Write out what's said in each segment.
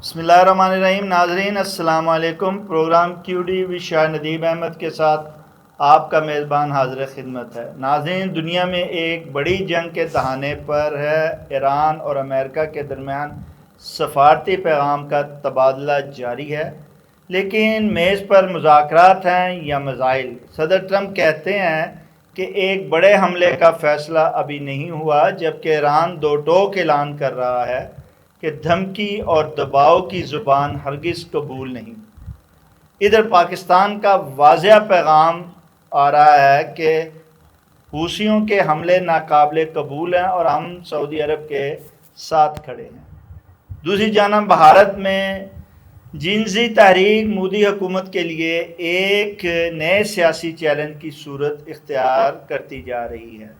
بسم اللہ الرحمن الرحیم. ناظرین السلام علیکم. پروگرام کیو ڈی وی شاہ ندیم احمد کے ساتھ آپ کا میزبان حاضر خدمت ہے. ناظرین, دنیا میں ایک بڑی جنگ کے دہانے پر ہے. ایران اور امریکہ کے درمیان سفارتی پیغام کا تبادلہ جاری ہے, لیکن میز پر مذاکرات ہیں یا میزائل. صدر ٹرمپ کہتے ہیں کہ ایک بڑے حملے کا فیصلہ ابھی نہیں ہوا, جبکہ ایران دو ٹوک اعلان کر رہا ہے کہ دھمکی اور دباؤ کی زبان ہرگز قبول نہیں. ادھر پاکستان کا واضح پیغام آ رہا ہے کہ حوثیوں کے حملے ناقابل قبول ہیں اور ہم سعودی عرب کے ساتھ کھڑے ہیں. دوسری جانب بھارت میں جنسی تحریک مودی حکومت کے لیے ایک نئے سیاسی چیلنج کی صورت اختیار کرتی جا رہی ہے,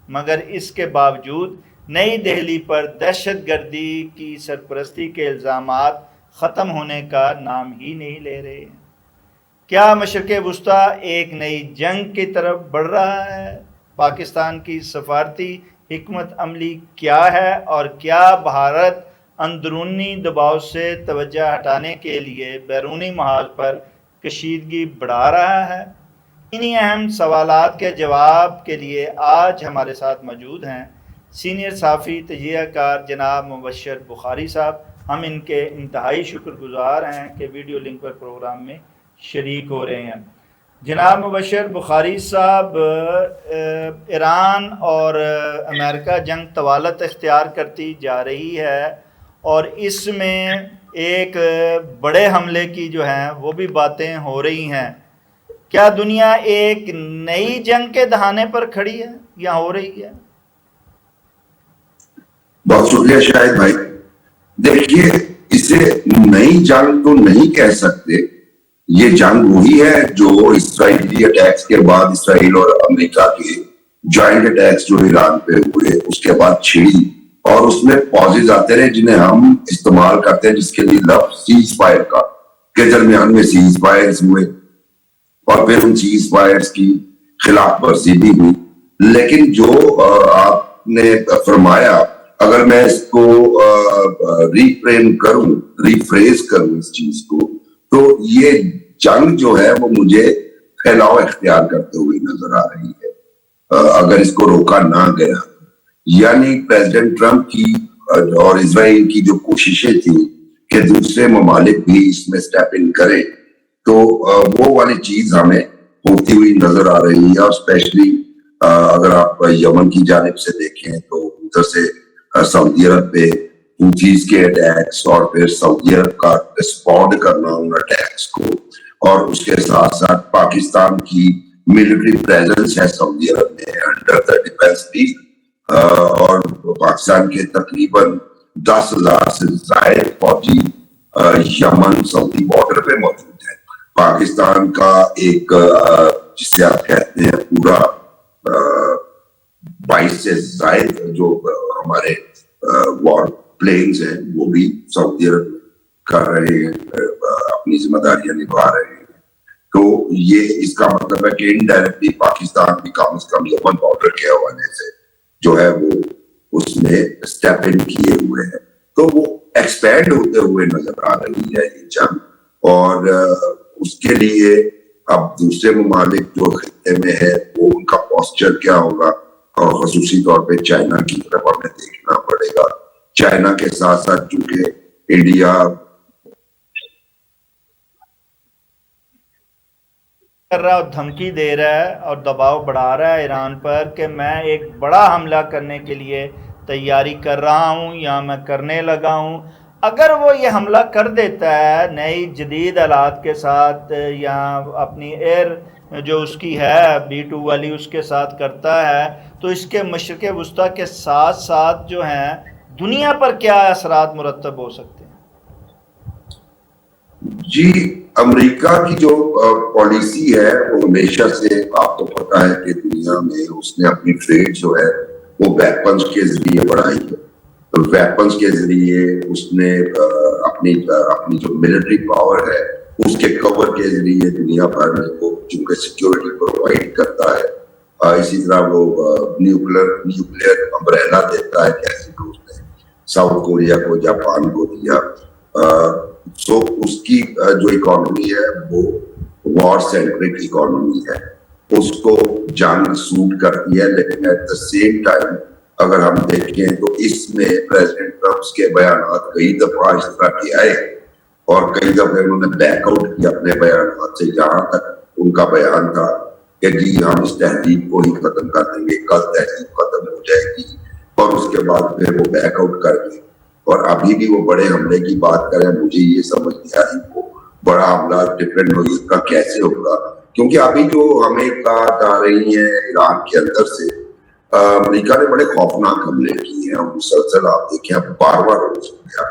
مگر اس کے باوجود نئی دہلی پر دہشت گردی کی سرپرستی کے الزامات ختم ہونے کا نام ہی نہیں لے رہے ہیں. کیا مشرق وسطیٰ ایک نئی جنگ کی طرف بڑھ رہا ہے؟ پاکستان کی سفارتی حکمت عملی کیا ہے, اور کیا بھارت اندرونی دباؤ سے توجہ ہٹانے کے لیے بیرونی محاذ پر کشیدگی بڑھا رہا ہے؟ انہی اہم سوالات کے جواب کے لیے آج ہمارے ساتھ موجود ہیں سینئر صحافی تجزیہ کار جناب مبشر بخاری صاحب. ہم ان کے انتہائی شکر گزار ہیں کہ ویڈیو لنک پر پروگرام میں شریک ہو رہے ہیں. جناب مبشر بخاری صاحب, ایران اور امریکہ جنگ طوالت اختیار کرتی جا رہی ہے اور اس میں ایک بڑے حملے کی جو ہیں وہ بھی باتیں ہو رہی ہیں. کیا دنیا ایک نئی جنگ کے دہانے پر کھڑی ہے یا ہو رہی ہے؟ بہت شکریہ شاہد بھائی. دیکھیے, اسے نئی جنگ تو نہیں کہہ سکتے. یہ جنگ وہی ہے جو اسرائیلی اٹیکس کے بعد اسرائیل اور امریکہ کے جوائنٹ اٹیکس جو ایران پہ ہوئے اس کے بعد چھڑی, اور اس میں پازز آتے رہے جنہیں ہم استعمال کرتے ہیں, جس کے لیے لفظ سیز فائر کا, کے درمیان میں سیز فائرز ہوئے اور پھر ان سیز فائرز کی خلاف ورزی بھی ہوئی. لیکن جو آپ نے فرمایا, اگر میں اس کو ریفریز کروں اس چیز کو, تو یہ جنگ جو ہے وہ مجھے پھیلاؤ اختیار کرتے ہوئے نظر آ رہی ہے اگر اس کو روکا نہ گیا. یعنی پریزیڈنٹ ٹرمپ کی اور اسرائیل کی جو کوششیں تھیں کہ دوسرے ممالک بھی اس میں سٹیپ ان کریں, تو وہ والی چیز ہمیں ہوتی ہوئی نظر آ رہی ہے. اور اسپیشلی اگر آپ یمن کی جانب سے دیکھیں تو ادھر سے سعودی عرب پہ حوثیز کے اٹیکس اور پھر سعودی عرب کا رسپونڈ کرنا ان اٹیکس کو, اور اس کے ساتھ ساتھ پاکستان کی ملٹری پریزنس ہے سعودی عرب میں انڈر دا ڈیفنس ڈیل, اور پاکستان کے تقریباً 10,000 سے زائد فوجی یمن سعودی بارڈر پہ موجود ہیں. پاکستان کا ایک جسے آپ کہتے ہیں پورا 22 سے زائد جو ہمارے وار پلینز ہیں وہ بھی سعودی عرب کر رہے ہیں, اپنی ذمہ داریاں نبھا رہے ہیں. تو یہ اس کا مطلب ہے کہ انڈائریکٹلی پاکستان بھی کم از کم یمن بارڈر کے حوالے سے جو ہے وہ اس میں سٹیپ ان کیے ہوئے ہیں. تو وہ ایکسپینڈ ہوتے ہوئے نظر آ رہی ہے یہ جنگ, اور اس کے لیے اب دوسرے ممالک جو خطے میں ہے وہ ان کا پوسچر کیا ہوگا, اور خصوصی طور پہ چائنا کی طرف ہمیں دیکھنا پڑے گا. چائنا کے ساتھ ساتھ چونکہ انڈیا کر رہا اور دھمکی دے رہا ہے اور دباؤ بڑھا رہا ہے ایران پر کہ میں ایک بڑا حملہ کرنے کے لیے تیاری کر رہا ہوں یا میں کرنے لگا ہوں. اگر وہ یہ حملہ کر دیتا ہے نئی جدید آلات کے ساتھ, یا اپنی ایئر جو اس کی ہے B-2 والی اس کے ساتھ کرتا ہے, تو اس کے مشرق وسطیٰ کے ساتھ ساتھ جو ہیں دنیا پر کیا اثرات مرتب ہو سکتے ہیں؟ جی, امریکہ کی جو پالیسی ہے وہ ہمیشہ سے آپ کو پتا ہے کہ دنیا میں اس نے اپنی ٹریڈ جو ہے وہ ویپنز کے ذریعے بڑھائی ہے. ویپنز کے ذریعے اس نے اپنی جو ملٹری پاور ہے اس کے کور کے ذریعے دنیا بھر میں وہ چونکہ سیکیورٹی پرووائڈ کرتا ہے, اسی طرح وہ نیوکلیر امبریلا دیتا ہے, جیسے کہ اس نے ساؤتھ کوریا کو, جاپان کو دیا, سو اس کی جو اکانومی ہے وہ وار سینٹرک اکانومی ہے, اس کو جنگ سوٹ کرتی ہے. لیکن ایٹ دا سیم ٹائم اگر ہم دیکھیں تو اس میں پریزیڈنٹ ٹرمپ کے بیانات کئی دفعہ اس طرح کے آئے اور کئی دفعہ انہوں نے بیک آؤٹ کیا اپنے بیانات سے. جہاں تک ان کا بیان تھا کہ جی ہم اس تہذیب کو ہی ختم کر دیں گے, کل تہذیب ختم ہو جائے گی, اور اس کے بعد پھر وہ بیک آؤٹ کر گئے. اور ابھی بھی وہ بڑے حملے کی بات کریں, مجھے یہ سمجھ نہیں آئی وہ بڑا حملہ ڈفرینٹ نوعیت کا کیسے ہوگا, کیونکہ ابھی جو ہمیں بات آ رہی ہے ایران کے اندر سے, امریکہ نے بڑے خوفناک حملے کیے ہیں. مسلسل آپ دیکھیں 12واں روز ہو گیا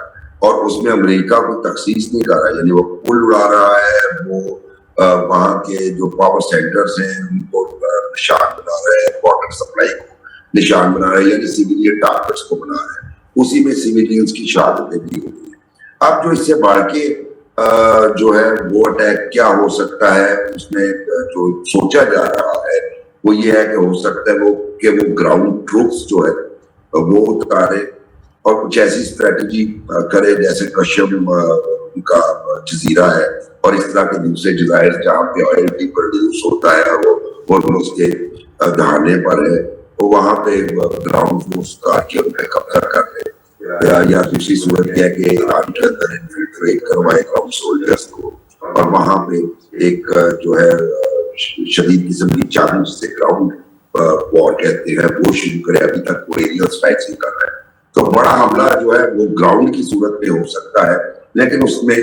اور اس میں امریکہ کو تخصیص نہیں کر رہا, یعنی وہ پل اڑا رہا ہے, وہ وہاں کے جو پاور سینٹرز ہیں ان کو نشان بنا رہے ہیں, واٹر سپلائی کو نشان بنا رہے ہیں, یعنی سیویلین ٹارگٹس کو بنا رہے ہیں. اسی میں سیویلینز کی شہادتیں بھی ہوئی ہیں. اب جو اس سے بڑھ کے جو ہے وہ اٹیک کیا ہو سکتا ہے, اس میں جو سوچا جا رہا ہے وہ یہ ہے کہ ہو سکتا ہے وہ گراؤنڈ ٹروپس جو ہے وہ اتارے اور کچھ ایسی اسٹریٹجی کرے جیسے کشم ان کا جزیرہ ہے اور اس طرح کے دوسرے جزائر جہاں پہ آئل بھی پروڈیوس ہوتا ہے اور اس کے دہانے پر ہے, تو وہاں پہ گراؤنڈ فورس کے ان پہ قبضہ کر لے, یا دوسری صورت یہ ہے کہ ایران کے اندر انفلٹریٹ کروائے گراؤنڈ سولجرز کو اور وہاں پہ ایک جو ہے شدید قسم کی جنگ جسے گراؤنڈ وار کہتے ہیں وہ شروع کرے. ابھی تک وہ ایریل اسٹرائکس ہی کر رہا ہے. تو بڑا حملہ جو ہے وہ گراؤنڈ کی صورت میں ہو سکتا ہے, لیکن اس میں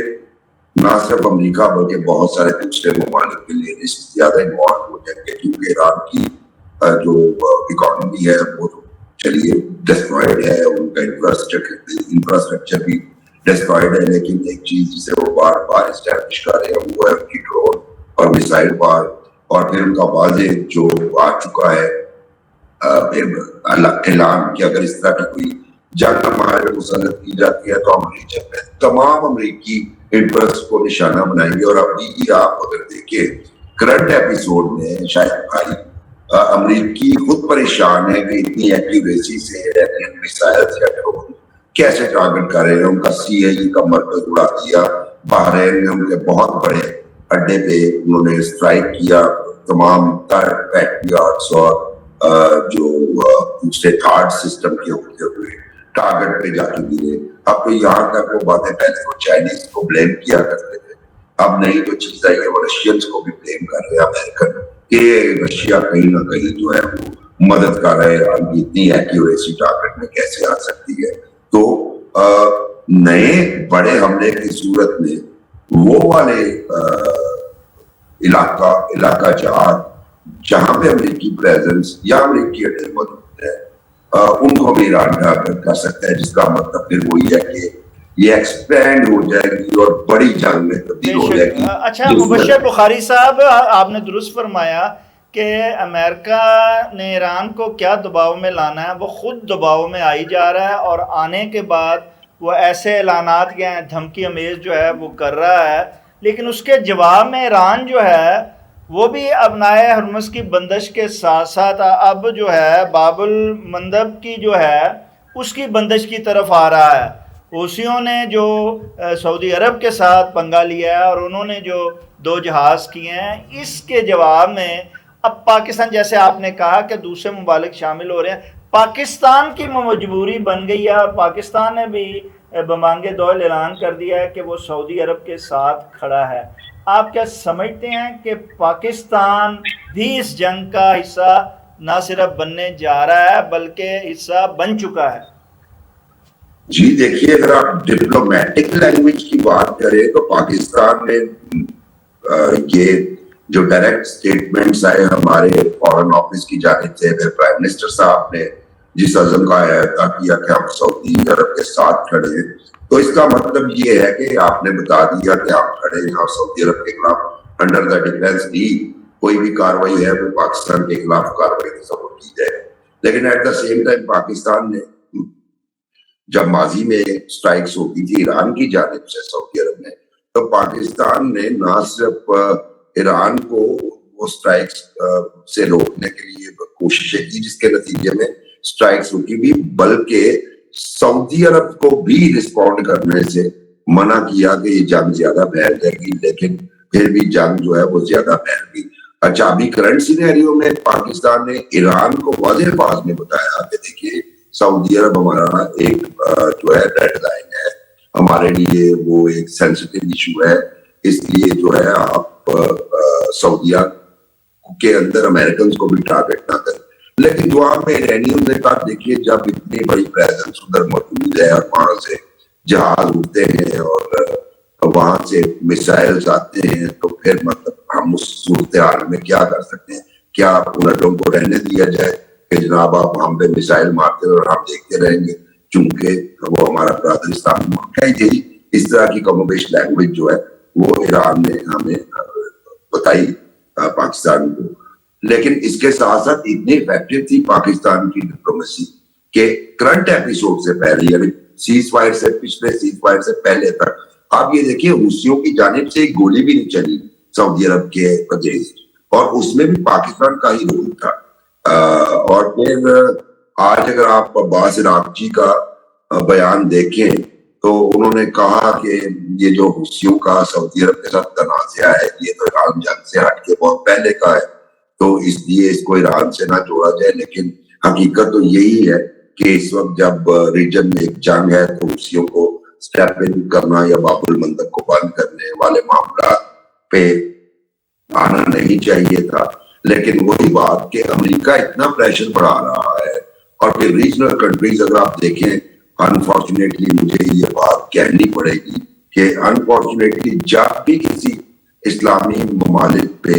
نہ صرف امریکہ بلکہ بہت سارے دوسرے ممالک کے لیے رسک زیادہ انوالو ہو جائیں گے, کیونکہ ایران کی جو اکانومی ہے وہ چلیے ڈسٹرائڈ ہے, ان کا انفراسٹرکچر بھی ڈسٹرائڈ ہے, لیکن ایک چیز جسے وہ بار بار اسٹیبلش کر رہے ہیں وہ ہے ان کی ڈرون اور میسائل بار, اور پھر ان کا واضح جو آ چکا ہے اعلان کہ اگر اس طرح کی کوئی جنگ ہمارے مسلط کی جاتی ہے تو ہم ریجن میں تمام امریکی انٹرسٹ کو نشانہ بنائیں گے. اور ابھی بھی آپ اگر دیکھیں کرنٹ ایپیسوڈ میں شاید بھائی امریکی خود پریشان ہے کہ اتنی ایکیوریسی سے میسائلز یا ڈرون کیسے ٹارگٹ کر رہے ہیں. ان کا CIE کا مرکز اڑا دیا, بحرین میں ان کے بہت بڑے اڈے پہ انہوں نے اسٹرائک کیا, تمام پیٹریاٹس اور جو دوسرے تھارڈ سسٹم کے ہوتے ہوئے ٹارگٹ پہ جا کے گرے. اب تو یہاں تک وہ باتیں پہلے وہ چائنیز کو بلیم کیا کرتے تھے, اب نئی جو چیز آئی ہے وہ رشینز کو بھی بلیم کر رہے ہیں امریکن کہ رشیا کہیں نہ کہیں جو ہے وہ مدد کر رہے ہیں. اب اتنی ایکیوریسی ٹارگٹ میں کیسے آ سکتی ہے. تو نئے بڑے حملے کی صورت میں وہ والے علاقہ جہات جہاں پہ امریکی پریزنس یا امریکی اڈے موجود ہے ان کو بھی ایران ٹارگٹ کر سکتا ہے, جس کا مطلب پھر وہی ہے کہ یہ ایکسپینڈ ہو جائے گی اور بڑی جنگ میں تبدیل ہو جائے گی. اچھا مبشر بخاری صاحب, آپ نے درست فرمایا کہ امریکہ نے ایران کو کیا دباؤ میں لانا ہے, وہ خود دباؤ میں آئی جا رہا ہے, اور آنے کے بعد وہ ایسے اعلانات کے دھمکی امیز جو ہے وہ کر رہا ہے. لیکن اس کے جواب میں ایران جو ہے وہ بھی ابنائے ہرمز کی بندش کے ساتھ ساتھ اب جو ہے باب المندب کی جو ہے اس کی بندش کی طرف آ رہا ہے. حوثیوں نے جو سعودی عرب کے ساتھ پنگا لیا ہے اور انہوں نے جو 2 جہاز کیے ہیں, اس کے جواب میں اب پاکستان, جیسے آپ نے کہا کہ دوسرے ممالک شامل ہو رہے ہیں, پاکستان کی مجبوری بن گئی ہے, اور پاکستان نے بھی بمانگے دول اعلان کر دیا ہے کہ وہ سعودی عرب کے ساتھ کھڑا ہے. آپ کیا سمجھتے ہیں کہ پاکستان بھی اس جنگ کا حصہ نہ صرف بننے جا رہا ہے بلکہ حصہ بن چکا ہے؟ جی دیکھیے, اگر آپ ڈپلومیٹک لینگویج کی بات کریں تو پاکستان نے یہ جو ڈائریکٹ سٹیٹمنٹس آئے ہمارے فارن آفس کی جانب سے, پرائم منسٹر صاحب نے جس عزم کا اعادہ کیا کہ ہم سعودی عرب کے ساتھ کھڑے ہیں, تو اس کا مطلب یہ ہے کہ آپ نے بتا دیا کہ آپ کھڑے ہیں اور سعودی عرب کے خلاف انڈر دا ڈیفینس بھی کوئی بھی کاروائی ہے وہ پاکستان کے خلاف کاروائی تصور کی جائے. لیکن at the same time Pakistan نے جب ماضی میں اسٹرائکس ہوتی تھی ایران کی جانب سے سعودی عرب میں, تو پاکستان نے نہ صرف ایران کو وہ اسٹرائکس سے روکنے کے لیے کوششیں کی جس کے نتیجے میں اسٹرائکس ہوتی بھی, بلکہ سعودی عرب کو بھی رسپونڈ کرنے سے منع کیا کہ یہ جنگ زیادہ پھیل جائے گی، لیکن پھر بھی جنگ جو ہے وہ زیادہ پھیل گئی. اچھا، ابھی کرنٹ سینیریو میں پاکستان نے ایران کو واضح الفاظ میں بتایا کہ دیکھیے سعودی عرب ہمارا ایک جو ہے ریڈ لائن ہے، ہمارے لیے وہ ایک سینسٹیو ایشو ہے، اس لیے جو ہے آپ سعودیہ کے اندر امریکنز کو بھی ٹارگٹ نہ کریں. لیکن جو آپ میں ایرانیوں نے کہا دیکھیے جب اتنی بڑی پریزنس ادھر موجود ہے اور وہاں سے جہاز اڑتے ہیں اور وہاں سے میسائلز آتے ہیں، تو پھر مطلب ہم اس صورتحال میں کیا کر سکتے ہیں؟ کیا پولٹوں کو رہنے دیا جائے کہ جناب آپ ہم پہ میسائل مارتے اور ہم دیکھتے رہیں گے، چونکہ وہ ہمارا برادرستان ملک ہے. یہی اس طرح کی کم و بیش لینگویج جو ہے وہ ایران نے ہمیں بتائی پاکستان کو. لیکن اس کے ساتھ ساتھ اتنی افیکٹو تھی پاکستان کی ڈپلومیسی کہ کرنٹ ایپیسوڈ سے پہلے، یعنی سیز فائر سے پچھلے سیز فائر سے پہلے تک آپ یہ دیکھیے حوثیوں کی جانب سے ایک گولی بھی نہیں چلی سعودی عرب کے اگینسٹ، اور اس میں بھی پاکستان کا ہی رول تھا. اور پھر آج اگر آپ عباس عراقچی کا بیان دیکھیں تو انہوں نے کہا کہ یہ جو حوثیوں کا سعودی عرب کے ساتھ تنازع ہے یہ تو ایران جنگ سے ہٹ کے بہت پہلے کا ہے، تو اس لیے اس کو ایران سے نہ جوڑا جائے. لیکن حقیقت تو یہی ہے کہ اس وقت جب ریجن میں ایک جنگ ہے تو حوثیوں کو سٹیپ ان کرنا یا باب المندب کو بند کرنے والے معاملات پہ آنا نہیں چاہیے تھا. لیکن وہی بات کہ امریکہ اتنا پریشر بڑھا رہا ہے، اور پھر ریجنل کنٹریز اگر آپ دیکھیں، انفارچونیٹلی مجھے یہ بات کہنی پڑے گی کہ انفارچونیٹلی جب بھی کسی اسلامی ممالک پہ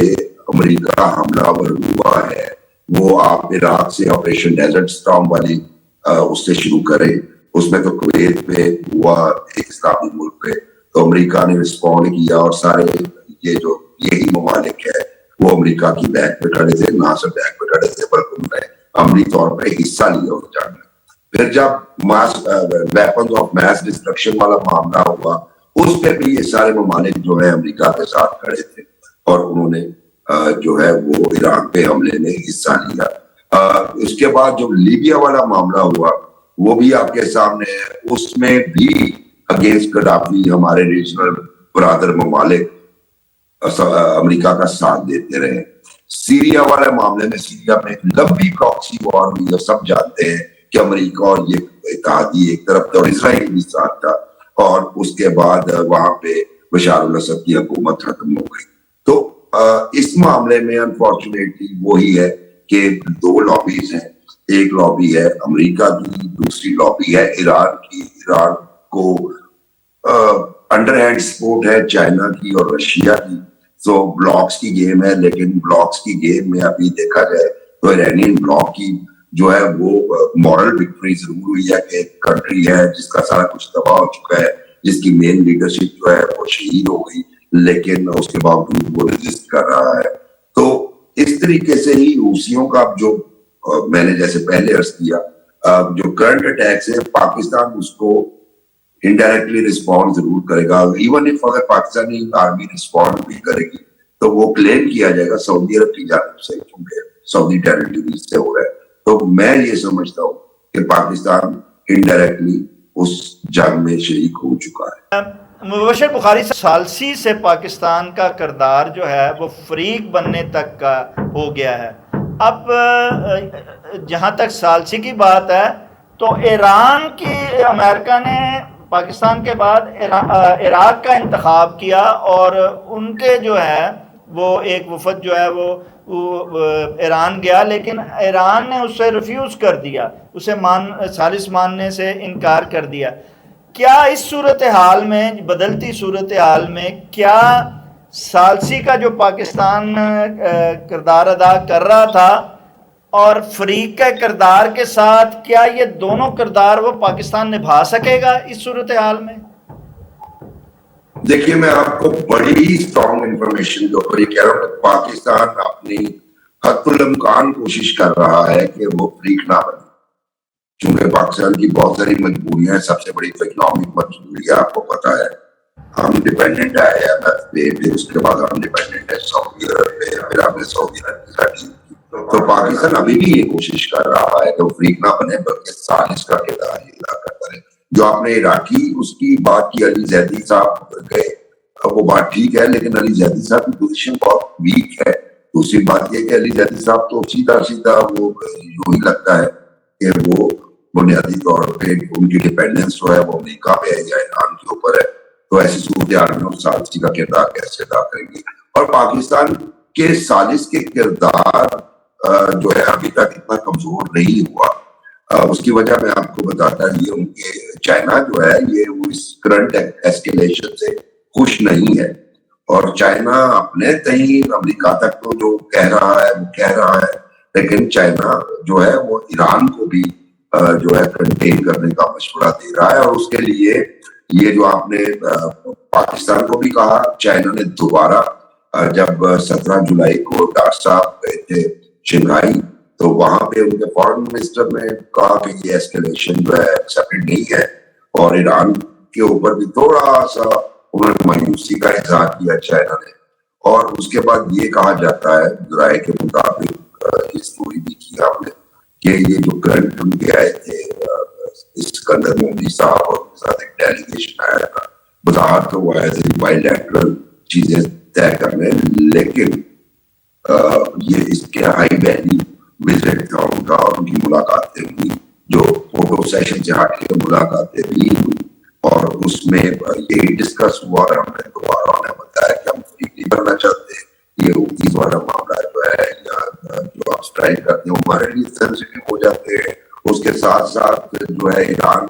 امریکہ حملہ ور ہوا ہے، وہ آپ عراق سے آپریشن ڈیزرٹ سٹارم والی اس سے شروع کریں، اس میں تو کویت پہ ہوا ایک اسلامی ملک پہ، تو امریکہ نے رسپونڈ کیا، اور سارے یہ جو یہی ممالک ہے وہ امریکہ کی بیک پہ کھڑے تھے، نہ صرف بیک پہ کھڑے تھے بلکہ انہوں نے عملی طور پہ حصہ لیا اس جنگ میں. پھر جب ویپنز آف میس ڈسٹرکشن والا معاملہ ہوا، اس پہ بھی یہ سارے ممالک جو ہیں امریکہ کے ساتھ کھڑے تھے، اور انہوں نے جو ہے وہ عراق پہ حملے میں حصہ لیا. اس کے بعد جو لیبیا والا معاملہ ہوا وہ بھی آپ کے سامنے ہے، اس میں بھی اگینسٹ گڈافی ہمارے ریجنل برادر ممالک امریکہ کا ساتھ دیتے رہے. سیریا والے معاملے میں سیریا میں ایک لمبی پراکسی وار ہوئی، اور سب جانتے ہیں کہ امریکہ اور یہ اتحادی ایک طرف تھا اور اسرائیل بھی ساتھ تھا، اور اس کے بعد وہاں پہ بشار الاسد کی حکومت ختم ہو گئی. تو اس معاملے میں انفارچونیٹلی وہی ہے کہ دو لابیز ہیں، ایک لابی ہے امریکہ کی، دوسری لابی ہے ایران کی. ایران کو انڈر ہینڈ سپورٹ ہے چائنا کی اور رشیا کی، تو بلاکس کی گیم ہے. لیکن بلاکس کی گیم میں ابھی دیکھا جائے تو ایرانین بلاک کی جو ہے وہ مورل وکٹری ضرور ہوئی ہے کہ ایک کنٹری ہے جس کا سارا کچھ تباہ ہو چکا ہے، جس کی مین لیڈرشپ جو ہے وہ شہید ہو گئی، لیکن اس کے باوجود وہ ریزسٹ کر رہا ہے. تو اس طریقے سے ہی حوثیوں کا جو میں نے جیسے پہلے عرض کیا جو کرنٹ اٹیکس ہے، پاکستان اس کو انڈائریکٹلی رسپونڈ ضرور کرے گا. ایون اف اگر پاکستانی آرمی رسپونڈ بھی کرے گی تو وہ کلیم کیا جائے گا سعودی عرب کی جانب سے، کیونکہ سعودی ٹیریٹری سے ہو رہا ہے. تو میں یہ سمجھتا ہوں کہ پاکستان انڈائریکٹلی اس جنگ میں شریک ہو چکا ہے. مبشر بخاری ثالثی سے پاکستان کا کردار جو ہے وہ فریق بننے تک کا ہو گیا ہے. اب جہاں تک ثالثی کی بات ہے تو ایران کی امریکہ نے پاکستان کے بعد عراق کا انتخاب کیا، اور ان کے جو ہے وہ ایک وفد جو ہے وہ ایران گیا، لیکن ایران نے اسے ریفیوز کر دیا، اسے ثالث ماننے سے انکار کر دیا. کیا اس صورتحال میں، بدلتی صورتحال میں، کیا ثالثی کا جو پاکستان کردار ادا کر رہا تھا اور فریق کے کردار کے ساتھ، کیا یہ دونوں کردار وہ پاکستان نبھا سکے گا اس صورتحال میں؟ دیکھیے میں آپ کو بڑی اسٹرانگ انفارمیشن جو پر یہ کہہ رہا ہوں کہ پاکستان اپنی حد الامکان کوشش کر رہا ہے کہ وہ فریق نہ بنے، چونکہ پاکستان کی بہت ساری مجبوریاں ہیں. سب سے بڑی تو اکنامک مجبوری ہے، آپ کو پتا ہے ہم ڈیپینڈنٹ ہے IMF پہ، پھر اس کے بعد ہم ڈیپینڈنٹ ہے سعودی عرب پہ، پھر ہم نے سعودی عرب کے ساتھ. تو پاکستان ابھی بھی یہ کوشش کر رہا ہے کہ وہ فریق نہ بنے بلکہ ثالث کا کردار ادا کرتا رہے. جو آپ نے عراقی اس کی بات کی، علی زیدی صاحب گئے، وہ بات ٹھیک ہے، لیکن علی زیدی صاحب کی پوزیشن بہت ویک ہے. دوسری بات یہ کہ علی زیدی صاحب تو سیدھا سیدھا وہ یوں ہی لگتا ہے کہ وہ بنیادی طور پہ ان کی ڈیپینڈنس جو ہے وہ امریکہ پہ ہے یا ایران کے اوپر ہے. تو ایسی صورتحال میں ثالثی کا کردار کیسے ادا کریں گے؟ اور پاکستان کے ثالث کے کردار جو ہے ابھی تک اتنا کمزور نہیں ہوا. اس کی وجہ میں آپ کو بتاتا یہ ہوں کہ چائنا جو ہے یہ وہ اس کرنٹ ایسکیلیشن سے خوش نہیں ہے، اور چائنا اپنے تئیں امریکہ تک تو جو کہہ رہا ہے وہ کہہ رہا ہے، لیکن چائنا جو ہے وہ ایران کو بھی جو ہے کنٹین کرنے کا مشورہ دے رہا ہے. اور اس کے لیے یہ جو آپ نے پاکستان کو بھی کہا، چائنا نے دوبارہ جب 17 جولائی کو ڈاکٹر صاحب گئے تھے شنگھائی تو وہاں پہ ان کے فارن منسٹر نے کہا کہ یہ ایسکیلیشن جو ہے ایکسیپٹڈ نہیں ہے، اور ایران کے اوپر بھی تھوڑا سا انہوں نے مایوسی کا اظہار کیا چائنا نے. اور اس کے بعد یہ کہا جاتا ہے ذرائع کے مطابق، یہ سٹوری بھی کی آپ نے، کہ یہ جو کرنٹ ان کے آئے تھے اسکندر مودی صاحب اور ساتھ ایک ڈیلیگیشن آیا تھا، بظاہر تو وہ ایز اے بائی لیٹرل چیزیں طے کرنے، لیکن یہ اس کے ہائی ویلی وزٹ تھا ان کا، اور ان کی ملاقاتیں ہوئی جو فوٹو سیشن سے ہٹ کے ملاقاتیں بھی ہوئی، اور اس میں یہی ڈسکس ہوا. اور ہم نے دوبارہ انہیں بتایا کہ ہم فری نہیں کرنا چاہتے، یہ حوثیز والا معاملہ جو ہے یا جو آپ اسٹرائک کرتے ہیں ہمارے لیے سینسٹیو ہو جاتے ہیں. اس کے ساتھ ساتھ جو ہے ایران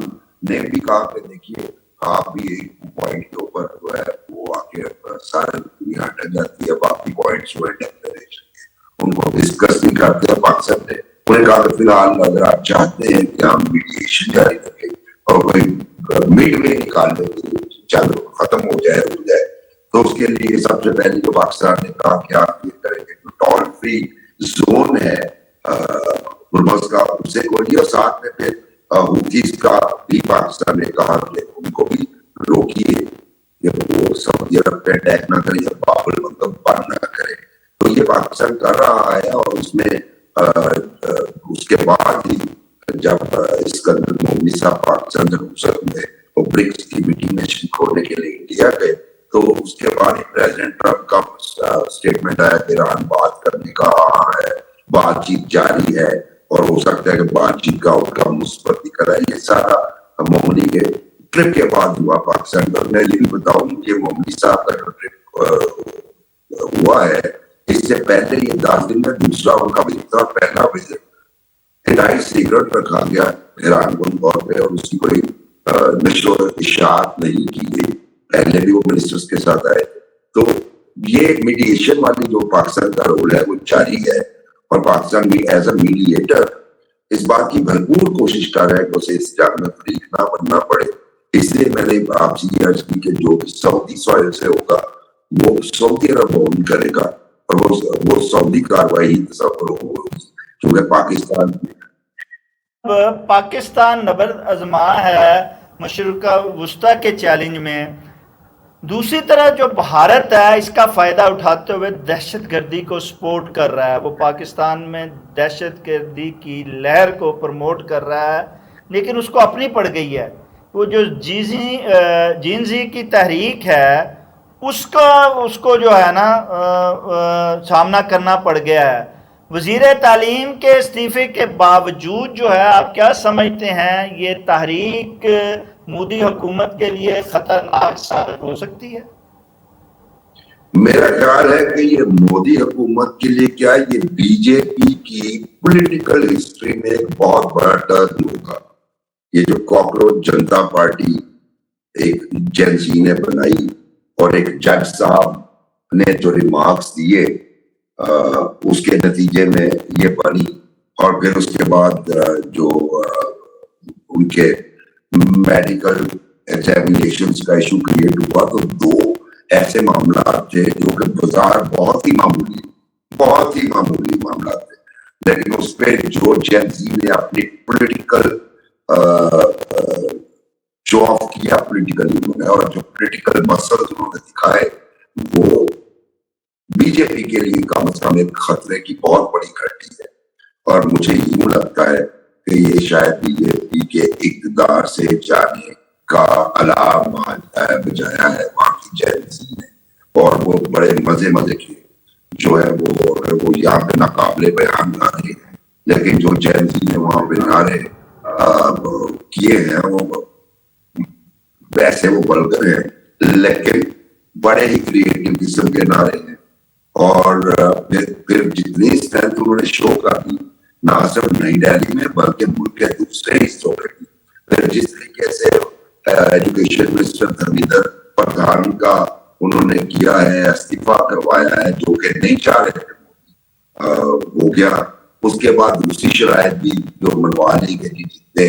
نے بھی کہا کہ دیکھیے آپ بھی ایک پوائنٹ کے اوپر جو ہے وہ آ کے سارے دنیا ہٹ جاتی ہے، باقی پوائنٹس جو ہے ڈیکلریشن کے ان کو ڈسکس نہیں کرتے. پاکستان نے انہیں کہا کہ فی الحال اگر آپ چاہتے ہیں کہ ہم میڈیشن جاری رکھیں اور کوئی مڈ وے نکال دیں چلو ختم ہو جائے رک جائے، تو اس کے لیے سب سے پہلے جو پاکستان نے کہا کہ آپ یہ کریں گے ٹول فری زون ہے برمز کا اسے کھولیے، اور ساتھ میں پھر حوثیز کا بھی پاکستان نے کہا کہ ان کو بھی روکیے کہ وہ سعودی عرب پہ اٹیک نہ کرے یا باب المندب بند نہ کرے. تو یہ پاکستان کر رہا ہے، اور اس میں اس کے بعد ہی جب اسکندر مودی صاحب پاکستان سے رخصت ہوئے وہ برکس کی میٹنگ میں شریک ہونے کے لیے انڈیا گئے، تو اس کے بعد پریزیڈنٹ ٹرمپ کا اسٹیٹمنٹ آیا کہ ایران بات کرنے کا ہے، بات چیت جاری ہے، اور ہو سکتا ہے کہ بات چیت کا آؤٹ کم مثبت نکل آئے. یہ سارا مودی کے ٹرپ کے بعد ہوا پاکستان کا. میں یہ بھی بتاؤں کہ مودی صاحب کا جو ٹرپ ہوا ہے اس سے پہلے یہ 10 دن میں دوسرا ان کا بھی تھا. پہلا وزٹ انتہائی سیکرٹ رکھا گیا ایران کو طور پہ، اور اس کی کوئی نشر و اشاعت نہیں کی گئی. پہلے بھی وہ منسٹرز کے ساتھ آئے تھے. تو یہ میڈیشن والی جو پاکستان کا رول ہے وہ جاری ہے، اور پاکستان بھی ایز اے میڈیٹر اس بات کی بھرپور کوشش کر رہا ہے کہ اسے اس جنگ میں فریق نہ بننا پڑے. اس لیے میں نے آپ سے یہ عرض کی کہ جو سعودی سوئل سے ہوگا وہ سعودی عرب اون کرے گا، اور وہ سعودی کاروائی تصور ہوگی، کیونکہ پاکستان نبرد آزما ہے مشرقہ وسطیٰ کے چیلنج میں. دوسری طرح جو بھارت ہے اس کا فائدہ اٹھاتے ہوئے دہشت گردی کو سپورٹ کر رہا ہے، وہ پاکستان میں دہشت گردی کی لہر کو پروموٹ کر رہا ہے، لیکن اس کو اپنی پڑ گئی ہے. وہ جو جینزی کی تحریک ہے اس کو جو ہے نا سامنا کرنا پڑ گیا ہے. وزیر تعلیم کے استعفے کے باوجود جو ہے آپ کیا سمجھتے ہیں یہ تحریک مودی حکومت کے لیے خطرناک ثابت ہو سکتی ہے؟ میرا خیال ہے کہ یہ مودی حکومت کے لیے کیا یہ بی جے پی کی پولیٹیکل ہسٹری میں ایک بہت بڑا ٹرن ہوگا. یہ جو کاکروچ جنتا پارٹی ایک جنسی نے بنائی اور ایک جج صاحب نے جو ریمارکس دیے اس کے نتیجے میں یہ بنی، اور پھر اس کے بعد جو ان کے میڈیکل ایگزامینیشنز کا ایشو کریٹ ہوا، تو 2 ایسے معاملات تھے جو کہ بظاہر بہت ہی معمولی معاملات تھے، لیکن اس پہ جو جینزی نے اپنی پولیٹیکل شو آف کیا پولیٹیکلی انہوں نے، اور جو پولیٹیکل مسلز انہوں نے دکھائے وہ بی جے پی کے لیے کم از کم ایک خطرے کی بہت بڑی گھٹی ہے. اور مجھے یوں لگتا ہے کہ یہ شاید بی جے پی کے اقتدار سے جانے کا الارم بجایا ہے وہاں کی جینزی نے, اور وہ بڑے مزے کے جو ہے وہ یہاں پہ ناقابل بیان نعرے ہیں, لیکن جو جینزی نے وہاں پہ نعرے کیے ہیں وہ ویسے وہ بلگر ہیں لیکن بڑے ہی کریٹو قسم کے نعرے ہیں. اور پھر جتنی اسٹرینتھ انہوں نے شو کر دی نہ صرف نئی دہلی میں بلکہ ملک کے دوسرے حصوں میں بھی. پھر جس طریقے سے ایجوکیشن منسٹر دھرمیندر پردھان کا انہوں نے کیا ہے, استعفیٰ کروایا ہے جو کہ نہیں چاہ رہے تھے, ہو گیا. اس کے بعد دوسری شرائط بھی جو منوا لی گئی, جتنے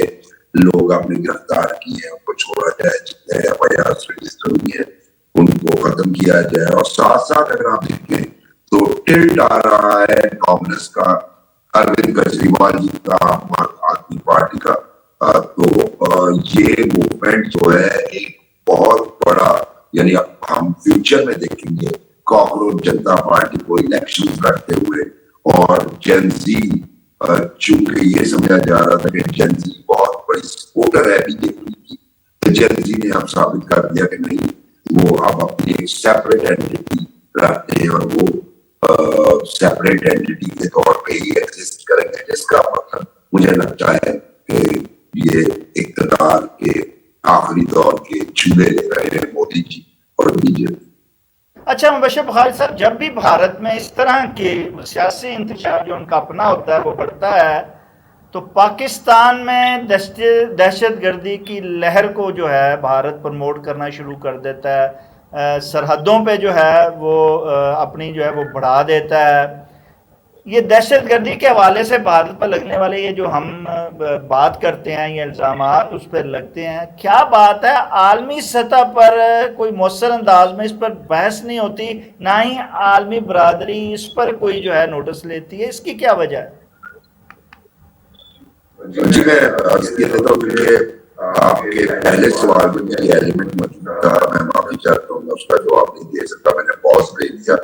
لوگ آپ نے گرفتار کیے ہیں ان کو چھوڑا جائے, جتنے FIRs رجسٹر ہوئی ہیں ان کو ختم کیا جائے. اور ساتھ ساتھ اگر آپ دیکھیں تو ٹلٹ آ رہا ہے کانگریس کا, اروند کیجریوال جی کا, عام آدمی پارٹی کا. تو یہ موومنٹ جو ہے ایک بہت بڑا, یعنی ہم فیوچر میں دیکھیں گے کاکروچ جنتا پارٹی کو الیکشن کرتے ہوئے. اور جینزی چونکہ یہ سمجھا جا رہا تھا کہ جینزی بہت بڑی سپورٹر ہے بی جے پی کی, تو جینزی نے اب ثابت کر دیا کہ نہیں, وہ اب اپنی ایک سیپریٹ اینٹی رکھتے ہیں اور وہ سیپریٹ اینٹی کے طور پہ ہی ایگزسٹ کریں گے, جس کا مطلب مجھے لگتا ہے کہ یہ اقتدار کے آخری دور کے چولہے لے رہے ہیں مودی جی اور بی جے پی. اچھا مبشر بخاری صاحب, جب بھی بھارت میں اس طرح کے سیاسی انتشار جو ان کا اپنا ہوتا ہے وہ بڑھتا ہے تو پاکستان میں دہشت گردی کی لہر کو جو ہے بھارت پروموٹ کرنا شروع کر دیتا ہے, سرحدوں پہ جو ہے وہ اپنی جو ہے وہ بڑھا دیتا ہے. یہ دہشت گردی کے حوالے سے بھارت پر لگنے والے یہ جو ہم بات کرتے ہیں, یہ الزامات اس پر لگتے ہیں, کیا بات ہے عالمی سطح پر کوئی مؤثر انداز میں اس پر بحث نہیں ہوتی, نہ ہی عالمی برادری اس پر کوئی جو ہے نوٹس لیتی ہے, اس کی کیا وجہ ہے؟ جی میں عرض کیا دیتا ہوں کہ آپ کے پہلے سوال میں میری ایلیمنٹ موجود تھا, میں معافی چاہتا ہوں, میں اس کا جواب نہیں دے سکتا, میں نے پاز لے لیا.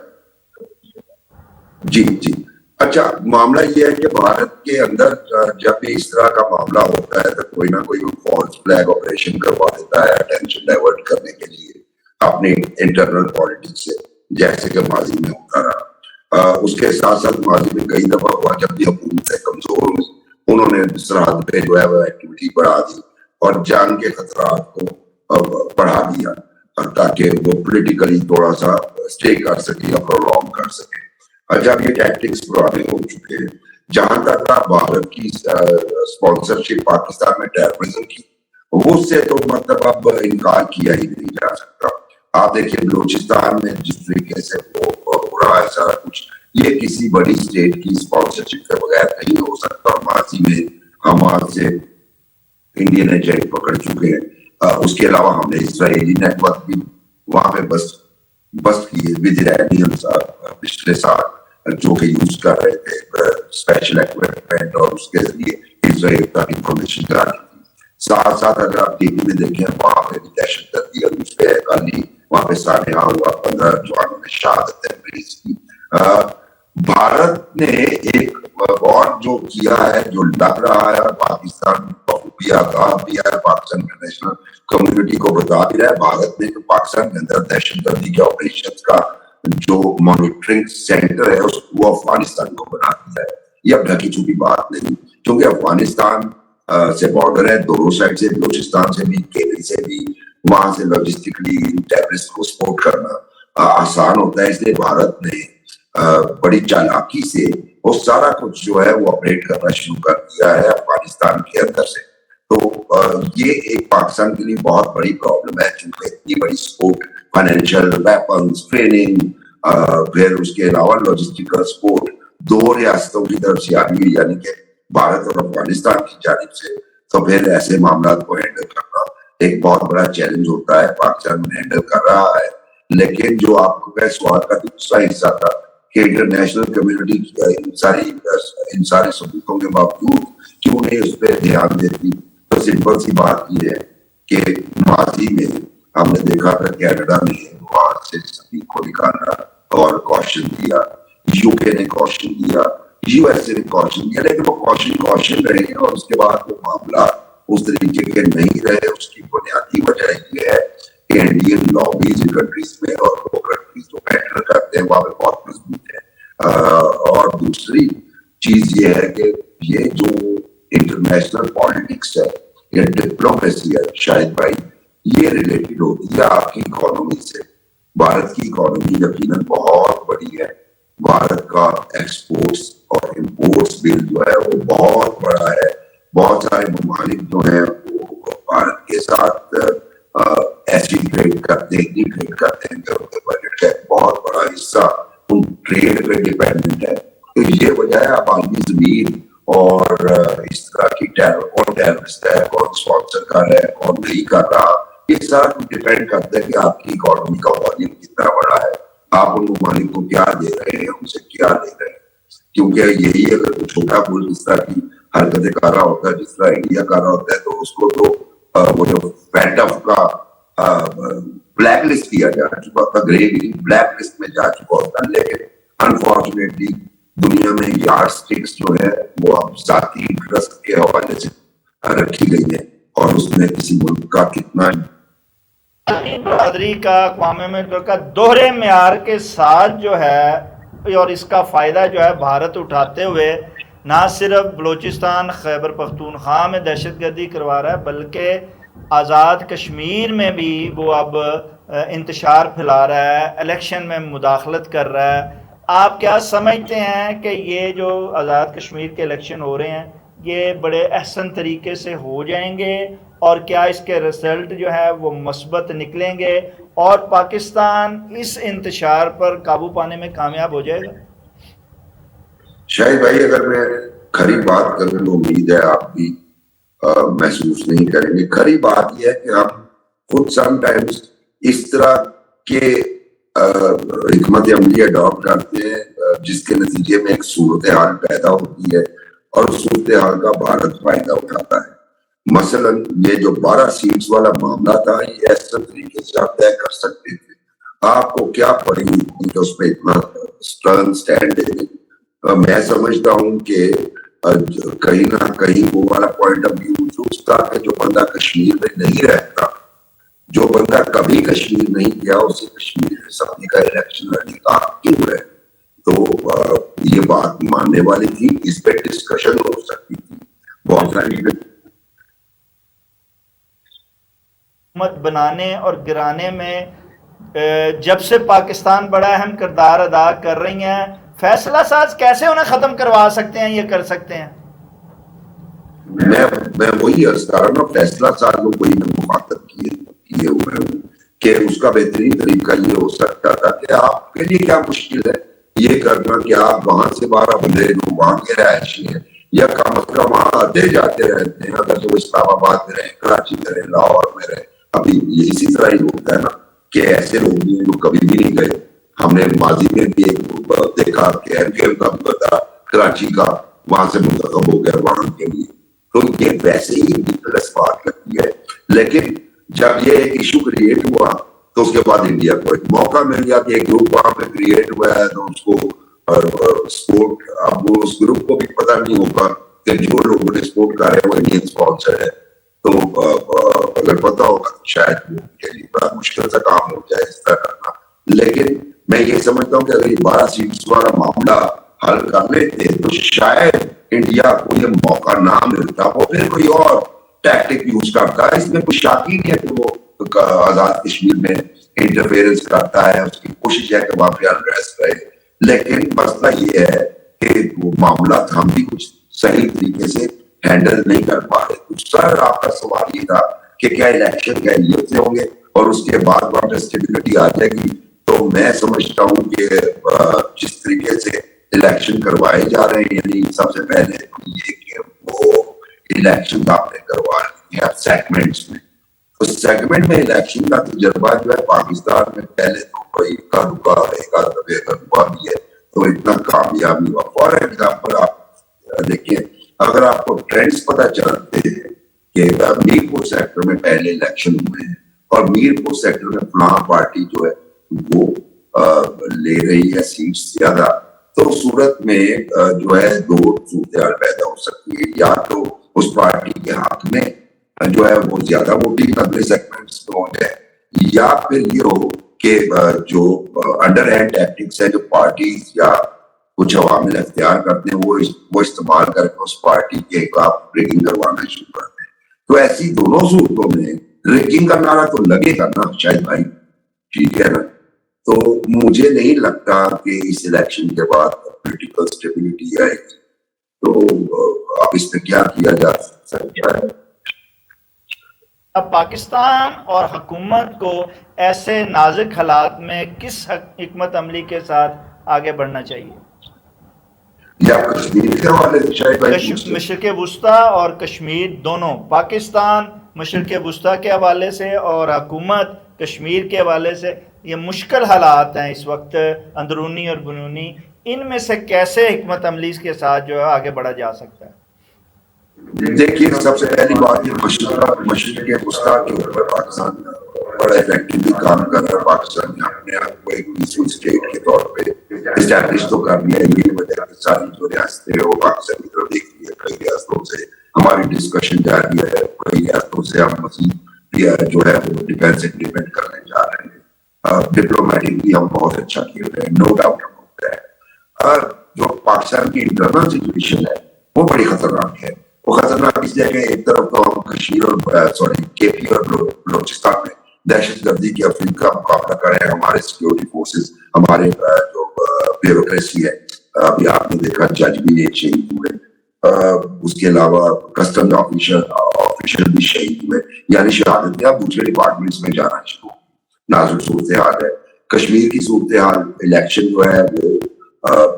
جی اچھا, معاملہ یہ ہے کہ بھارت کے اندر جب بھی اس طرح کا معاملہ ہوتا ہے تو کوئی نہ کوئی فالس فلیگ آپریشن کروا دیتا ہے اٹینشن ڈائیورٹ کرنے کے لیے اپنی انٹرنل پالیٹکس سے, جیسے کہ ماضی میں ہوتا رہا. اس کے ساتھ ساتھ ماضی میں کئی دفعہ ہوا جب بھی حکومتیں کمزور ہوئی انہوں نے سرحد پہ جو ہے وہ ایکٹیویٹی بڑھا دی اور جان کے خطرات کو بڑھا دیا تاکہ وہ پولیٹیکلی تھوڑا سا اسٹے کر سکے یا پرولونگ کر سکے. جب یہ ٹیکٹکس پرانے ہو چکے ہیں, جہاں تک بھارت کی اسپانسرشپ پاکستان میں ٹیررزم کی, اس سے تو مطلب اب انکار کیا ہی نہیں جا سکتا. آپ دیکھیں بلوچستان میں جس طریقے سے وہ ہو رہا ہے سارا کچھ, یہ کسی بڑی اسٹیٹ کی اسپانسرشپ کے بغیر نہیں ہو سکتا. ماضی میں حماس سے انڈین ایجنٹ پکڑ چکے ہیں, اس کے علاوہ ہم نے اسرائیلی نیٹ ورک بھی وہاں پہ بس کیے ود ایرانین پچھلے سال, جو کہ یوز کر رہے تھے اسپیشل ایکوپمنٹ اور اس کے ذریعے اسرائیل تک انفارمیشن کرانی تھی. ساتھ ساتھ اگر آپ ٹی وی میں دیکھیں وہاں پہ بھی دہشت گردی اور اس پہ کالی وہاں پہ سانحہ ہوا, 15 جوانوں نے شہادت انگریز کی. بھارت نے ایک اور جو کیا ہے جو لگ رہا ہے پاکستان بھی آگاہ بھی ہے, پاکستان انٹرنیشنل کمیونٹی کو بتا بھی رہا ہے, بھارت نے جو پاکستان کے اندر دہشت گردی کے آپریشن کا جو مانیٹرنگ سینٹر ہے وہ افغانستان کو بنا دیا ہے. یہ اب ڈھکی چھپی بات نہیں, کیونکہ افغانستان سے بارڈر ہے دونوں سائڈ سے, بلوچستان سے بھی, کیلی سے بھی, وہاں سے لاجسٹکلی ٹیررسٹ کو سپورٹ کرنا آسان ہوتا ہے. اس لیے بھارت نے بڑی چالاکی سے وہ سارا کچھ جو ہے وہ آپریٹ کرنا شروع کر دیا ہے افغانستان کے اندر سے. تو یہ ایک پاکستان کے لیے بہت بڑی پرابلم ہے, کیونکہ اتنی بڑی سپورٹ, فائنینشیل, ویپنز, ٹریننگ, پھر اس کے علاوہ لاجسٹیکل سپورٹ دو ریاستوں کی طرف سے آ رہی ہے, یعنی کہ بھارت اور افغانستان کی جانب سے. تو پھر ایسے معاملات کو ہینڈل کرنا ایک بہت بڑا چیلنج ہوتا ہے, پاکستان میں ہینڈل کر رہا ہے. لیکن جو آپ کو سوال کا دوسرا حصہ تھا کہ انٹرنیشنل کمیونٹی ان سارے ثبوتوں کے باوجود کیوں نہیں اس پہ دھیان دیتی, تو سمپل سی بات یہ ہے کہ ماضی میں ہم نے دیکھا تھا کینیڈا نے وہاں سے سبھی کو نکالا اور کوشن دیا, یو کے نے کوشن دیا, یو ایس اے نے کوشن دیا, لیکن وہ کوشن رہے اور اس کے بعد وہ معاملہ اس طریقے کے نہیں رہے. اس کی بنیادی وجہ یہ ہے کہ انڈین لابیز کنٹریز میں اور وہ کنٹریز جو میٹر کرتے ہیں وہاں پہ بہت مضبوط ہے. اور دوسری چیز یہ ہے کہ یہ جو انٹرنیشنل پالیٹکس ہے یا ڈپلومیسی ہے شاہد بھائی, یہ ریلیٹڈ ہوتی ہے آپ کی اکانومی سے. بھارت کی اکانومی یقیناً بہت بڑی ہے. بھارت کا ایکسپورٹس اور امپورٹس بل جو ہے وہ بہت بڑا ہے. بہت سارے ممالک جو ہیں وہ بھارت کے ساتھ ایسی ٹریڈ کرتے ہیں کہ ان کے بجٹ کا بہت بڑا حصہ ان ٹریڈ پہ ڈیپینڈنٹ ہے. تو یہ وجہ ہے آپ عالمی زمین اور اس طرح کی کون ٹیررسٹ ہے, کون اسپانسر کر رہا ہے, کون نہیں کر رہا, یہ سارا ڈیپینڈ کرتا ہے کہ آپ کی اکانومی کا والیوم کتنا بڑا ہے, آپ ان ممالک کو کیا دے رہے ہیں, ان سے کیا لے رہے ہیں. کیونکہ یہی اگر کوئی چھوٹا ملک اس طرح کی حرکتیں کر رہا ہوتا ہے جس طرح انڈیا کر رہا ہوتا ہے تو اس کو تو وہ جو فیٹف کا بلیک لسٹ کیا جا چکا ہوتا, گرے بلیک لسٹ میں جا چکا ہوتا. لیکن انفارچونیٹلی دنیا میں یارڈ سٹکس جو ہے وہ اب ذاتی انٹرسٹ کے حوالے سے رکھی گئی ہے, اور اس میں کسی ملک کا کتنا برادری کا اقوام متحدہ کا دوہرے معیار کے ساتھ جو ہے اور اس کا فائدہ جو ہے بھارت اٹھاتے ہوئے نہ صرف بلوچستان خیبر پختونخوا میں دہشت گردی کروا رہا ہے بلکہ آزاد کشمیر میں بھی وہ اب انتشار پھیلا رہا ہے, الیکشن میں مداخلت کر رہا ہے. آپ کیا سمجھتے ہیں کہ یہ جو آزاد کشمیر کے الیکشن ہو رہے ہیں یہ بڑے احسن طریقے سے ہو جائیں گے, اور کیا اس کے رزلٹ جو ہے وہ مثبت نکلیں گے اور پاکستان اس انتشار پر قابو پانے میں کامیاب ہو جائے گا؟ شاہد بھائی اگر میں کھری بات کروں تو امید ہے آپ بھی محسوس نہیں کریں گے. کھری بات یہ ہے کہ ہم خود سم ٹائمز اس طرح کے حکمت عملی اڈاپٹ کرتے ہیں جس کے نتیجے میں ایک صورتحال پیدا ہوتی ہے اور اس صورتحال کا بھارت فائدہ اٹھاتا ہے. مثلا یہ جو 12 سیٹس والا معاملہ تھا یہ ایسا طریقے سے آپ طے کر سکتے تھے. آپ کو کیا پڑی کہ اس پہ اتنا اسٹرن سٹینڈ ہے. میں سمجھتا ہوں کہ کہیں نہ کہیں وہ والا پوائنٹ آف ویو جو اس کا کہ جو بندہ کشمیر میں نہیں رہتا, جو بندہ کبھی کشمیر نہیں گیا, اسے کشمیر اسمبلی کا الیکشن لڑنے کا کیوں ہے. تو یہ بات ماننے والی تھی, اس پہ ڈسکشن ہو سکتی تھی. بہت ساری حکومت بنانے اور گرانے میں جب سے پاکستان بڑا اہم کردار ادا کر رہی ہیں, فیصلہ ساز کیسے انہیں ختم کروا سکتے ہیں, یہ کر سکتے ہیں؟ میں وہی عرض کر رہا ہوں, فیصلہ سازوں کو ہی میں مخاطب کیے ہوئے ہوں کہ اس کا بہترین طریقہ یہ ہو سکتا تھا کہ آپ کے لیے کیا مشکل ہے یہ کرنا کہ آپ وہاں سے 12 بندے جو وہاں کے رہائشی ہیں یا کم از کم وہاں آتے جاتے رہتے ہیں, اگر جو اسلام آباد میں رہیں, کراچی میں رہیں, لاہور میں رہیں. ابھی یہ اسی طرح ہی ہوتا ہے نا کہ ایسے لوگ بھی ہیں جو کبھی بھی نہیں گئے. ہم نے ماضی میں بھی ایک دیکھا کہ MKM کا بھی پتا کراچی کا وہاں سے منتخب ہو گیا وہاں کے لیے. تو یہ ویسے ہی ریڈیکلس بات لگتی ہے. لیکن جب یہ ایک ایشو کریٹ ہوا تو اس کے بعد انڈیا کو ایک موقع مل گیا کہ ایک گروپ وہاں پہ کریٹ ہوا ہے تو اس کو سپورٹ, اب وہ اس گروپ کو بھی پتہ نہیں ہوگا کہ جو لوگوں نے سپورٹ کر رہے ہیں وہ انڈین اسپانسر ہے. تو اگر پتہ ہوگا تو شاید وہ کے لیے بڑا مشکل سا کام ہو جائے اس طرح کرنا. لیکن میں یہ سمجھتا ہوں کہ اگر یہ 12 سیٹس والا معاملہ حل کر لیتے تو شاید انڈیا کو یہ موقع نہ ملتا, وہ پھر کوئی اور ٹیکٹک یوز کرتا ہے. اس میں کوئی شک ہی نہیں ہے کہ وہ آزاد کشمیر میں انٹرفیئرنس کرتا ہے, اس کی کوشش ہے کہ وہاں پہ انریسٹ رہے. لیکن مسئلہ یہ ہے کہ وہ معاملات ہم بھی کچھ صحیح طریقے سے ہینڈل نہیں کر پا رہے. تو سر آپ کا سوال یہ تھا کہ کیا الیکشن کیا نیت سے ہوں گے اور اس کے بعد وہاں پہ اسٹیبلٹی آ جائے گی. تو میں سمجھتا ہوں کہ جس طریقے سے الیکشن کروائے جا رہے ہیں, یعنی سب سے پہلے یہ کہ وہ الیکشن آپ نے کروا رہے ہیں سیگمنٹس میں. اس سیگمنٹ میں الیکشن کا تجربہ جو ہے پاکستان میں پہلے تو کوئی کا رکا ایک آدھے کا رکا بھی ہے تو اتنا کامیاب نہیں ہوا. فار ایگزامپل آپ دیکھیں, اگر آپ کو ٹرینڈز پتہ چلتے ہیں کہ میرپور سیکٹر میں پہلے الیکشن ہوئے ہیں اور میرپور سیکٹر میں فلاں پارٹی جو ہے وہ لے رہی ہے سیٹس زیادہ, تو صورت میں جو ہے 2 صورتحال پیدا ہو سکتی ہے. یا تو اس پارٹی کے حق میں جو ہے وہ زیادہ ووٹنگ اگلے سیگمنٹس میں ہو جائے, یا پھر یہ ہو کہ جو انڈر ہینڈ ٹیکٹکس ہے جو پارٹیز یا کچھ عوامل اختیار کرتے ہیں وہ استعمال کر کے اس پارٹی کے خلاف ریگنگ کروانا شروع کرتے ہیں. تو ایسی دونوں صورتوں میں ریگنگ کا نعرہ تو لگے گا نا شاید بھائی, ٹھیک ہے نا. تو مجھے نہیں لگتا کہ اس الیکشن کے بعد پولیٹیکل اسٹیبلٹی آئے گی. تو اب اس میں کیا کیا جا سکتا ہے؟ اب پاکستان اور حکومت کو ایسے نازک حالات میں کس حکمت عملی کے ساتھ آگے بڑھنا چاہیے؟ یا کشمیر کے حوالے سے شاید بھائی مشرق وسطیٰ اور کشمیر دونوں, پاکستان مشرق وسطیٰ کے حوالے سے اور حکومت کشمیر کے حوالے سے, یہ مشکل حالات ہیں اس وقت اندرونی اور بیرونی, ان میں سے کیسے حکمت عملی کے ساتھ جو ہے آگے بڑھا جا سکتا ہے؟ دیکھیے سب سے پہلی بات یہ مشرق وسطیٰ کے اوپر پاکستان بڑا افیکٹولی کام کر رہا ہے. پاکستان نے اپنے آپ کو ایک پیسفل اسٹیٹ کے طور پہ اسٹیبلش تو کر لیا. یہ وجہ کہ ساری جو ریاستیں ہیں وہ پاکستان کی طرف دیکھ رہی ہے. کئی ریاستوں سے ہماری ڈسکشن جاری ہے, کئی ریاستوں سے ہم مزید جو ہے وہ ڈیفینس ایگریمنٹ کرنے جا رہے ہیں. ڈپلومیٹکلی ہم بہت اچھا کیے ہوئے ہیں, نو ڈاؤٹ اباؤٹ دیٹ. اور جو پاکستان کی انٹرنل سچویشن ہے وہ بڑی خطرناک ہے. وہ خطرناک اس لیے کہ ایک طرف تو ہم کشمیر اور کے پی اور بلوچستان میں دہشت گردی کے افراد کا مقابلہ کر رہے ہیں. ہمارے سیکورٹی فورسز, ہمارے جو بیوروکریسی ہے, ابھی آپ نے دیکھا جج بھی ایک شہید ہوئے, اس کے علاوہ کسٹم آفیشل بھی شہید ہوئے. یعنی شہادتیں اب دوسرے ڈپارٹمنٹس میں جانا شروع. نازک صورتحال ہے. کشمیر کی صورتحال, الیکشن جو ہے وہ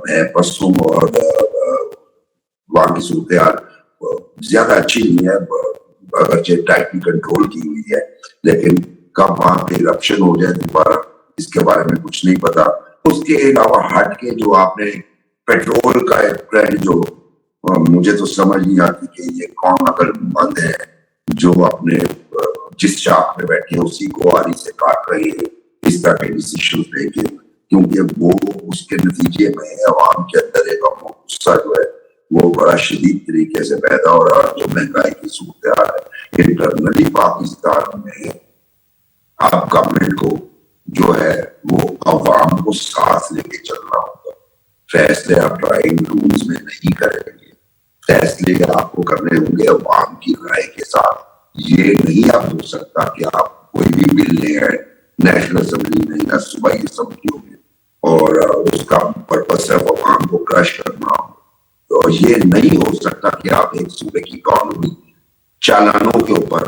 ہے پرسوں, اور وہاں کی صورتحال زیادہ اچھی نہیں ہے, اگرچہ ٹائٹلی کنٹرول کی ہوئی ہے, لیکن کب وہاں پہ کرپشن ہو جائے دوبارہ اس کے بارے میں کچھ نہیں پتا. اس کے علاوہ ہٹ کے جو آپ نے پیٹرول کا ٹرینڈ, جو مجھے تو سمجھ نہیں آتی کہ یہ کون عقل مند ہے جو اپنے جس چاک میں بیٹھے اسی کو آری سے کاٹ رہے ہیں اس طرح کے ڈیسیشن لے کے, کیونکہ وہ اس کے نتیجے میں عوام کے اندر ایک غصہ جو ہے وہ بڑا شدید طریقے سے پیدا ہو رہا ہے. جو مہنگائی کی صورتحال ہے انٹرنلی پاکستان میں, آپ گورنمنٹ کو جو ہے وہ عوام کو ساتھ لے کے چلنا ہوگا. فیصلے آپ ڈرائنگ رومز میں نہیں کریں گے, فیصلے آپ کو کرنے ہوں گے عوام کی رائے کے ساتھ. یہ نہیں آپ ہو سکتا کہ آپ کوئی بھی بل لے آئے نیشنل اسمبلی میں یا صوبائی اسمبلیوں میں اور اس کا پرپس ہے عوام کو کرش کرنا ہو. تو یہ نہیں ہو سکتا کہ آپ ایک صوبے کی اکانومی چالانوں کے اوپر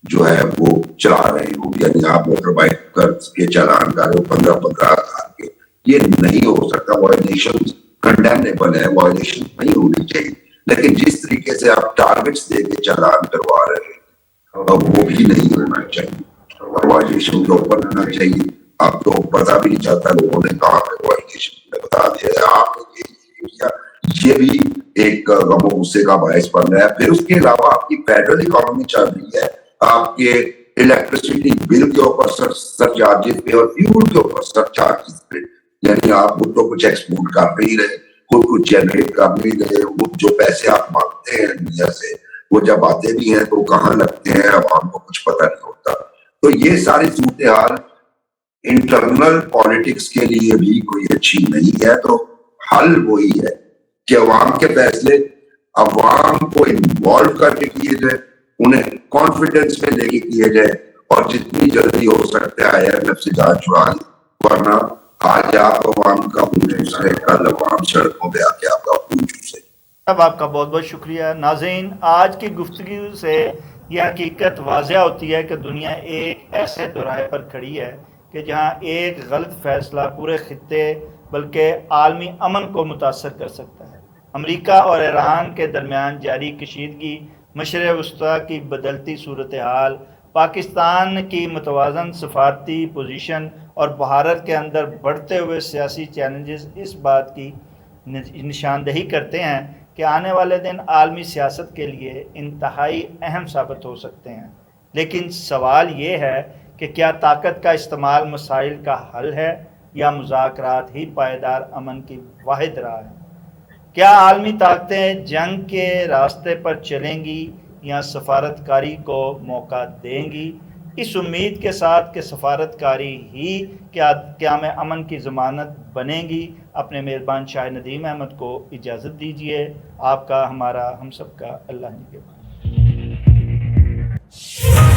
جو ہے وہ چلا رہے ہو. یعنی آپ موٹر بائک کے چالان کا جو 15,000 کے, یہ نہیں ہو سکتا. وائلیشن کنڈیمنیبل ہے, وائلیشن نہیں ہونی چاہیے, لیکن جس طریقے سے آپ ٹارگٹس دے کے چالان کروا رہے ہیں وہ بھی نہیں ہونا چاہیے. وائلیشن کے اوپر ہونا چاہیے. آپ کو پتا بھی نہیں چلتا لوگوں نے کہاں پہ وائلیشن بتا دیا آپ نے, یہ بھی ایک غم و غصے کا باعث بن رہا ہے. پھر اس کے علاوہ آپ کی فیڈرل اکانومی چل رہی ہے, آپ کے الیکٹریسٹی بل کے اوپر سر چارجز پہ اور فیول کے اوپر سر چارجز پہ. یعنی آپ خود تو کچھ ایکسپورٹ کر نہیں رہے, خود کچھ جنریٹ کر نہیں رہے. وہ جو پیسے آپ مانگتے ہیں انڈیا سے وہ جب آتے بھی ہیں تو کہاں لگتے ہیں عوام کو کچھ پتہ نہیں ہوتا. تو یہ ساری صورتحال انٹرنل پالیٹکس کے لیے بھی کوئی اچھی نہیں ہے. تو حل وہی ہے کہ عوام کے فیصلے عوام کو انوالو کر کے کیے جائے, انہیں کانفیڈنس میں لے کے کیے جائے, اور جتنی جلدی ہو سکتا ہے IMF سے جان چھڑا. ورنہ آج آپ عوام کا خون چوسے, کل عوام سڑکوں پہ آ کے آپ کا خون چوسے. اب آپ کا بہت بہت شکریہ. ناظرین, آج کی گفتگو سے یہ حقیقت واضح ہوتی ہے کہ دنیا ایک ایسے دورائے پر کھڑی ہے کہ جہاں ایک غلط فیصلہ پورے خطے بلکہ عالمی امن کو متاثر کر سکتا ہے. امریکہ اور ایران کے درمیان جاری کشیدگی, مشرق وسطیٰ کی بدلتی صورتحال, پاکستان کی متوازن سفارتی پوزیشن اور بھارت کے اندر بڑھتے ہوئے سیاسی چیلنجز اس بات کی نشاندہی کرتے ہیں کہ آنے والے دن عالمی سیاست کے لیے انتہائی اہم ثابت ہو سکتے ہیں. لیکن سوال یہ ہے کہ کیا طاقت کا استعمال مسائل کا حل ہے یا مذاکرات ہی پائیدار امن کی واحد راہ ہے؟ کیا عالمی طاقتیں جنگ کے راستے پر چلیں گی یا سفارتکاری کو موقع دیں گی، اس امید کے ساتھ کہ سفارتکاری ہی قیام امن کی ضمانت بنے گی۔ اپنے میزبان شاہ ندیم احمد کو اجازت دیجیے۔ آپ کا، ہمارا، ہم سب کا اللہ نگہبان۔